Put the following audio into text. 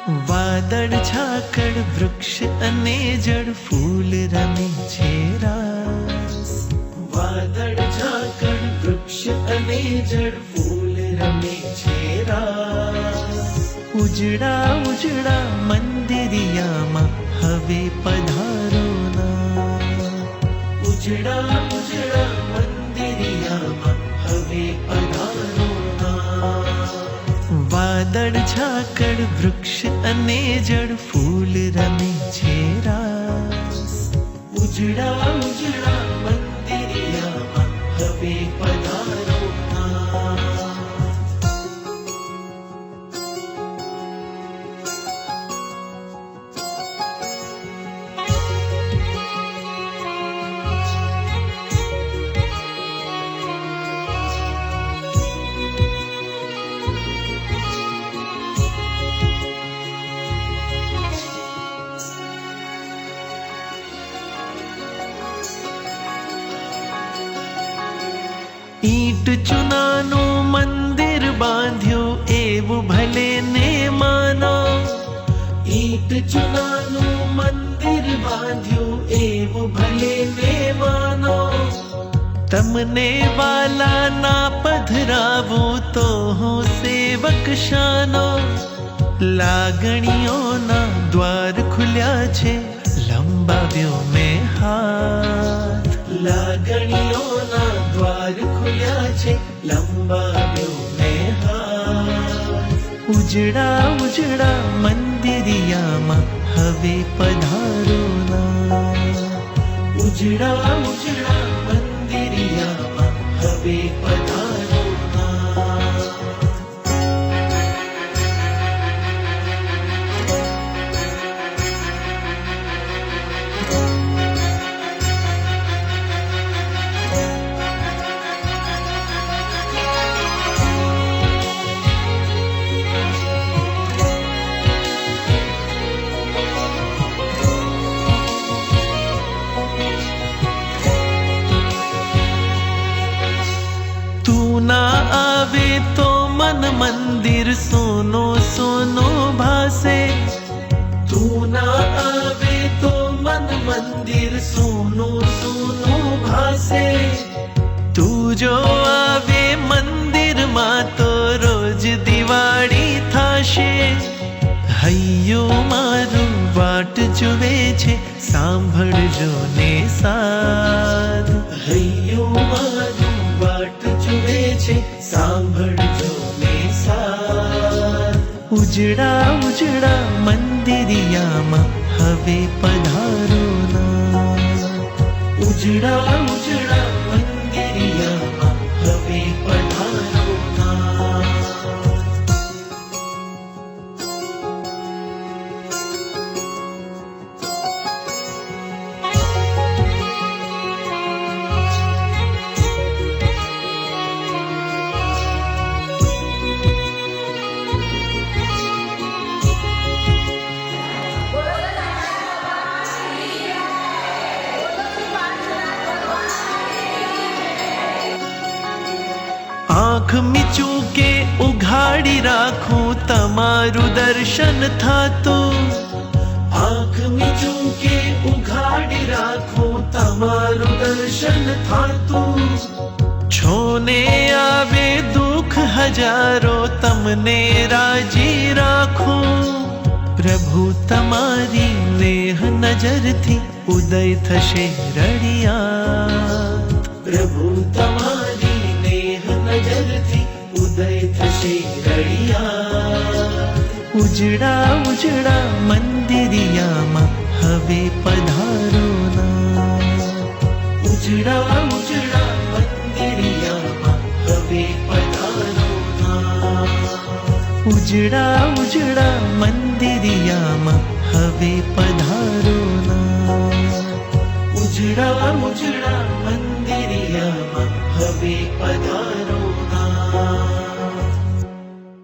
વાદળ ઝાકળ વૃક્ષ અને જળ ફૂલ રમે છે રાસ. વાદળ ઝાકળ વૃક્ષ અને જળ ફૂલ રમે છે રાસ. ઉજળા ઉજળા મંદિરિયામાં હવે પધારો ના. ઉજળા ઉજળા મંદિરિયામાં હવે પધારો ના. વાદળ ઝાકળ વૃક્ષ અને જળ ફૂલ રમે છે રાસ. ઉજળા ઉજળા મંદિરિયામાં હવે પધારો ના. ઈંટ ચૂનાનું મંદિર બાંધ્યું એવું ભલે ને માનો. ઈંટ ચૂનાનું મંદિર બાંધ્યું એવું ભલે ને માનો. તમને વાલા ના પધરાવું તો હું સેવક શાનો. લાગણીઓના દ્વાર ખુલ્યા છે લંબાવ્યો મેં હાથ. લાગણીઓના દ્વાર ખુલ્યા છે લંબાવ્યો મેં હાથ. ઉજળા ઉજળા મંદિરિયામાં હવે પધારો ના. ઉજળા ઉજળા મંદિરિયામાં હવે પધારો ના. ના આવે તો મન મંદિર સોનો સોનો ભાસે. તું ના આવે તો મન મંદિર સોનો સોનો ભાસે. તું જો આવે મંદિરમાં તો રોજ દિવાળી થાશે. હૈયો મારું વાટ જુએ છે સાંભળજો ને સાધ. હૈયો મારું વાટ જુએ છે સાંભળજો ને સાથ. ઉજળા ઉજળા મંદિરિયામાં હવે પધારો ના. ઉજળા ઉજળા મંદિરિયામાં હવે પધારો ના. આંખ મીચું કે ઉઘાડી રાખું તમારું દર્શન થાતું. આંખ મીચું કે ઉઘાડી રાખું તમારું દર્શન થાતું. છોને આવે દુઃખ હજારો તમને રાજી રાખું. પ્રભુ તમારી નેહ નજરથી ઉદય થશે રળિયાત. પ્રભુ તમારી નજરથી ઉદય થશે રળિયાત. ઉજળા ઉજળા મંદિરિયામાં હવે પધારો ના. ઉજળા ઉજળા મંદિરિયામાં હવે પધારો ના. ઉજળા ઉજળા મંદિરિયામાં હવે પધારો ના. ઉજળા ઉજળા